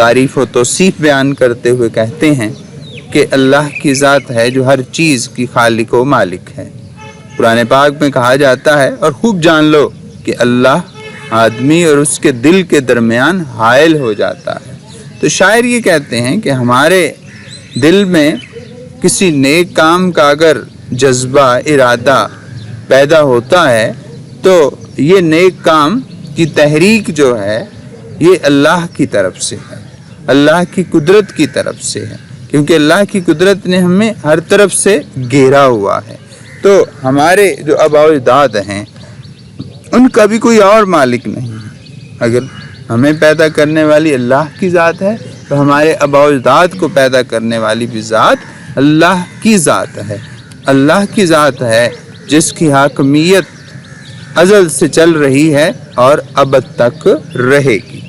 تعریف و توصیف بیان کرتے ہوئے کہتے ہیں کہ اللہ کی ذات ہے جو ہر چیز کی خالق و مالک ہے۔ قرآن پاک میں کہا جاتا ہے، اور خوب جان لو کہ اللہ آدمی اور اس کے دل کے درمیان حائل ہو جاتا ہے۔ تو شاعر یہ کہتے ہیں کہ ہمارے دل میں کسی نیک کام کا اگر جذبہ ارادہ پیدا ہوتا ہے تو یہ نیک کام کی تحریک جو ہے یہ اللہ کی طرف سے ہے، اللہ کی قدرت کی طرف سے ہے، کیونکہ اللہ کی قدرت نے ہمیں ہر طرف سے گھیرا ہوا ہے۔ تو ہمارے جو آباء و اجداد ہیں ان کا بھی کوئی اور مالک نہیں ہے۔ اگر ہمیں پیدا کرنے والی اللہ کی ذات ہے تو ہمارے آباء و اجداد کو پیدا کرنے والی بھی ذات اللہ کی ذات ہے۔ اللہ کی ذات ہے جس کی حاکمیت ازل سے چل رہی ہے اور ابد تک رہے گی۔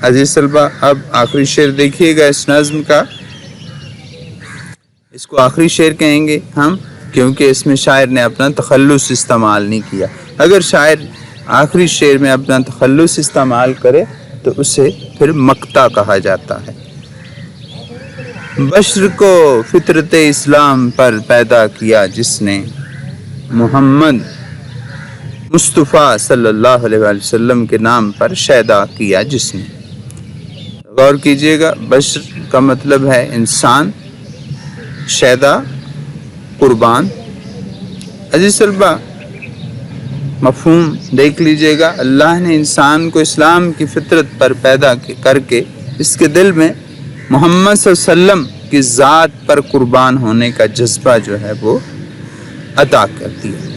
عزیز طلبہ، اب آخری شعر دیکھیے گا اس نظم کا۔ اس کو آخری شعر کہیں گے ہم کیونکہ اس میں شاعر نے اپنا تخلص استعمال نہیں کیا۔ اگر شاعر آخری شعر میں اپنا تخلص استعمال کرے تو اسے پھر مقطع کہا جاتا ہے۔ بشر کو فطرت اسلام پر پیدا کیا جس نے، محمد مصطفیٰ صلی اللہ علیہ وآلہ وسلم کے نام پر شیدا کیا جس نے۔ غور کیجئے گا، بشر کا مطلب ہے انسان، شیدا قربان۔ عزیز طلبہ، مفہوم دیکھ لیجئے گا، اللہ نے انسان کو اسلام کی فطرت پر پیدا کر کے اس کے دل میں محمد صلی اللہ علیہ وسلم کی ذات پر قربان ہونے کا جذبہ جو ہے وہ عطا کر دیا۔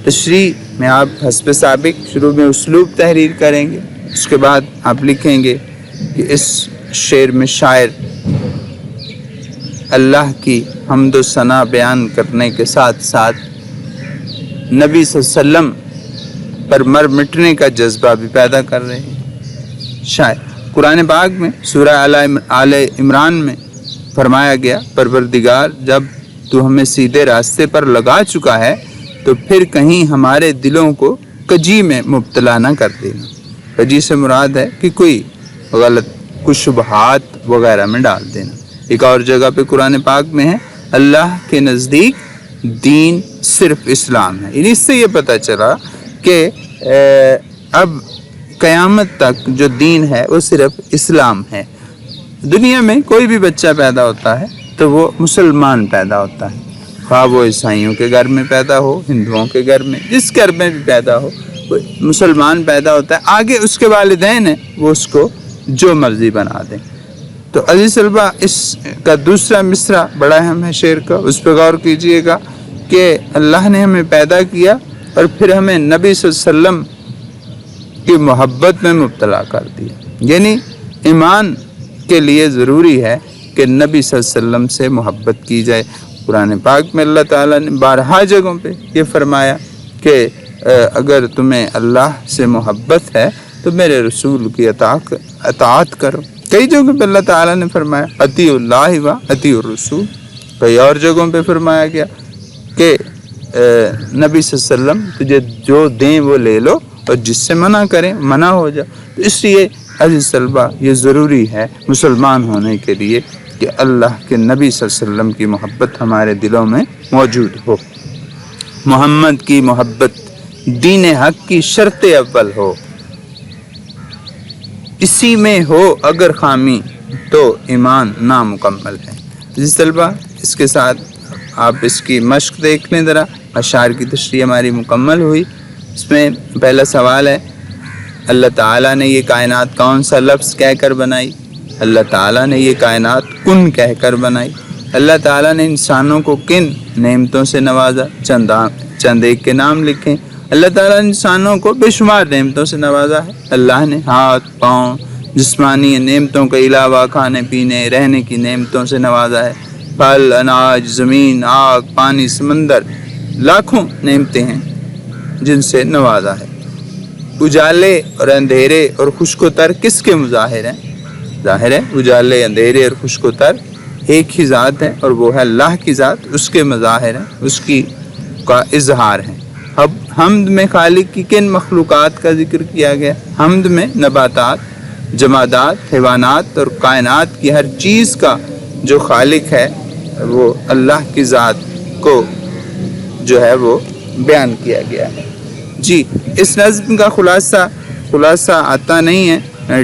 تشریح میں آپ حسب سابق شروع میں اسلوب تحریر کریں گے، اس کے بعد آپ لکھیں گے کہ اس شعر میں شاعر اللہ کی حمد و ثنا بیان کرنے کے ساتھ ساتھ نبی صلی اللہ علیہ وسلم پر مر مٹنے کا جذبہ بھی پیدا کر رہے ہیں۔ شاعر قرآن پاک میں سورہ آل عمران میں فرمایا گیا، پروردگار جب تو ہمیں سیدھے راستے پر لگا چکا ہے تو پھر کہیں ہمارے دلوں کو کجی میں مبتلا نہ کر دینا۔ کجی سے مراد ہے کہ کوئی غلط کچھ شبہات وغیرہ میں ڈال دینا۔ ایک اور جگہ پہ قرآن پاک میں ہے، اللہ کے نزدیک دین صرف اسلام ہے۔ اس سے یہ پتہ چلا کہ اب قیامت تک جو دین ہے وہ صرف اسلام ہے۔ دنیا میں کوئی بھی بچہ پیدا ہوتا ہے تو وہ مسلمان پیدا ہوتا ہے، خواہ وہ عیسائیوں کے گھر میں پیدا ہو، ہندوؤں کے گھر میں، جس گھر میں بھی پیدا ہو مسلمان پیدا ہوتا ہے۔ آگے اس کے والدین ہیں، وہ اس کو جو مرضی بنا دیں۔ تو عزیز طلبہ، اس کا دوسرا مصرع بڑا اہم ہے شعر کا، اس پہ غور کیجئے گا کہ اللہ نے ہمیں پیدا کیا اور پھر ہمیں نبی صلی اللہ علیہ وسلم کی محبت میں مبتلا کر دیا۔ یعنی ایمان کے لیے ضروری ہے کہ نبی صلی اللہ علیہ وسلم سے محبت کی جائے۔ قرآن پاک میں اللہ تعالیٰ نے بارہا جگہوں پہ یہ فرمایا کہ اگر تمہیں اللہ سے محبت ہے تو میرے رسول کی اطاعت کرو۔ کئی جگہوں پہ اللہ تعالیٰ نے فرمایا اطیعوا اللہ و اطیعوا الرسول۔ کئی اور جگہوں پہ فرمایا گیا کہ نبی صلی اللہ علیہ وسلم تجھے جو دیں وہ لے لو اور جس سے منع کریں منع ہو جا۔ تو اس لیے عزیز طلبہ، یہ ضروری ہے مسلمان ہونے کے لیے کہ اللہ کے نبی صلی اللہ علیہ وسلم کی محبت ہمارے دلوں میں موجود ہو۔ محمد کی محبت دین حق کی شرط اول ہو، اسی میں ہو اگر خامی تو ایمان نامکمل ہے۔ عزیز طلبہ، اس کے ساتھ آپ اس کی مشق دیکھ لیں ذرا۔ اشعار کی تشریح ہماری مکمل ہوئی۔ اس میں پہلا سوال ہے، اللہ تعالیٰ نے یہ کائنات کون سا لفظ کہہ کر بنائی؟ اللہ تعالیٰ نے یہ کائنات کن کہہ کر بنائی۔ اللہ تعالیٰ نے انسانوں کو کن نعمتوں سے نوازا؟ چند ایک کے نام لکھیں۔ اللہ تعالیٰ نے انسانوں کو بے شمار نعمتوں سے نوازا ہے۔ اللہ نے ہاتھ پاؤں جسمانی نعمتوں کے علاوہ کھانے پینے رہنے کی نعمتوں سے نوازا ہے۔ پھل، اناج، زمین، آگ، پانی، سمندر، لاکھوں نعمتیں ہیں جن سے نوازا ہے۔ اجالے اور اندھیرے اور خشک و تر کس کے مظاہر ہیں؟ ظاہر ہے اجالے، اندھیرے اور خشک و تر ایک ہی ذات ہے اور وہ ہے اللہ کی ذات، اس کے مظاہر ہیں، اس کی کا اظہار ہے۔ اب حمد میں خالق کی کن مخلوقات کا ذکر کیا گیا؟ حمد میں نباتات، جمادات، حیوانات اور کائنات کی ہر چیز کا جو خالق ہے وہ اللہ کی ذات کو جو ہے وہ بیان کیا گیا ہے۔ جی، اس نظم کا خلاصہ آتا نہیں ہے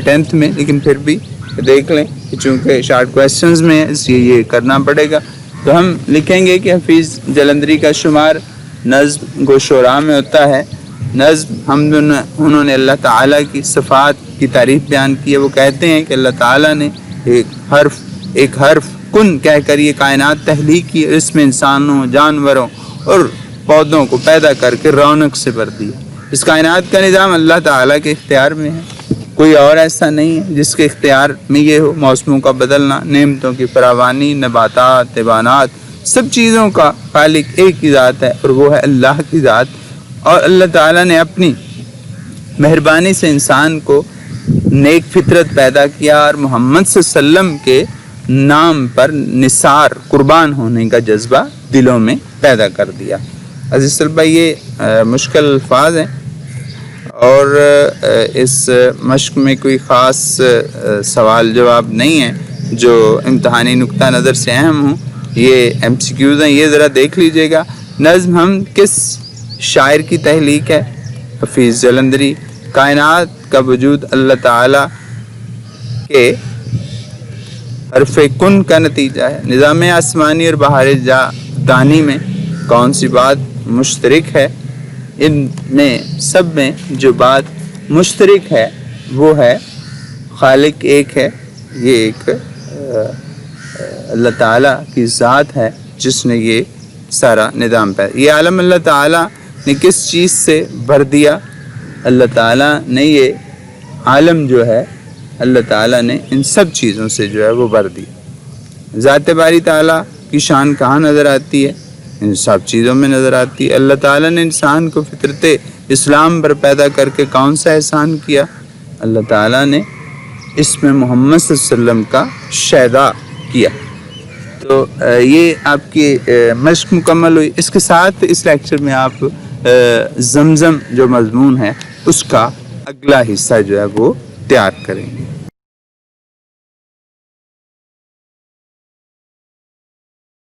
10th میں، لیکن پھر بھی دیکھ لیں چونکہ شارٹ کویسچنز میں ہے اس لیے یہ کرنا پڑے گا۔ تو ہم لکھیں گے کہ حفیظ جلندری کا شمار نظم گو شعراء میں ہوتا ہے۔ نظم انہوں نے اللہ تعالیٰ کی صفات کی تعریف بیان کی ہے۔ وہ کہتے ہیں کہ اللہ تعالیٰ نے ایک حرف کن کہہ کر یہ کائنات تخلیق کی، اس میں انسانوں، جانوروں اور پودوں کو پیدا کر کے رونق سے بھر دیا۔ اس کائنات کا نظام اللہ تعالیٰ کے اختیار میں ہے، کوئی اور ایسا نہیں ہے جس کے اختیار میں یہ ہو۔ موسموں کا بدلنا، نعمتوں کی فراوانی، نباتات، حیوانات، سب چیزوں کا خالق ایک ہی ذات ہے اور وہ ہے اللہ کی ذات۔ اور اللہ تعالیٰ نے اپنی مہربانی سے انسان کو نیک فطرت پیدا کیا اور محمد صلی اللہ علیہ وسلم کے نام پر نثار قربان ہونے کا جذبہ دلوں میں پیدا کر دیا۔ عزیز طلبہ، یہ مشکل الفاظ ہیں اور اس مشق میں کوئی خاص سوال جواب نہیں ہے جو امتحانی نقطہ نظر سے اہم ہوں۔ یہ MCQs ہیں، یہ ذرا دیکھ لیجئے گا۔ نظم ہم کس شاعر کی تخلیق ہے؟ حفیظ جلندری۔ کائنات کا وجود اللہ تعالیٰ کے حرف کن کا نتیجہ ہے۔ نظام آسمانی اور بہار دانی میں کون سی بات مشترک ہے؟ ان میں سب میں جو بات مشترک ہے وہ ہے خالق ایک ہے، یہ ایک اللہ تعالیٰ کی ذات ہے جس نے یہ سارا نظام پیدا۔ یہ عالم اللہ تعالیٰ نے کس چیز سے بھر دیا؟ اللہ تعالیٰ نے یہ عالم جو ہے اللہ تعالیٰ نے ان سب چیزوں سے جو ہے وہ بھر دیا۔ ذات باری تعالیٰ کی شان کہاں نظر آتی ہے؟ ان سب چیزوں میں نظر آتی ہے۔ اللہ تعالیٰ نے انسان کو فطرت اسلام پر پیدا کر کے کون سا احسان کیا؟ اللہ تعالیٰ نے اس میں محمد صلی اللہ علیہ وسلم کا شیدا کیا۔ تو یہ آپ کی مشق مکمل ہوئی۔ اس کے ساتھ اس لیکچر میں آپ زمزم جو مضمون ہے اس کا اگلا حصہ جو ہے وہ تیار کریں گے۔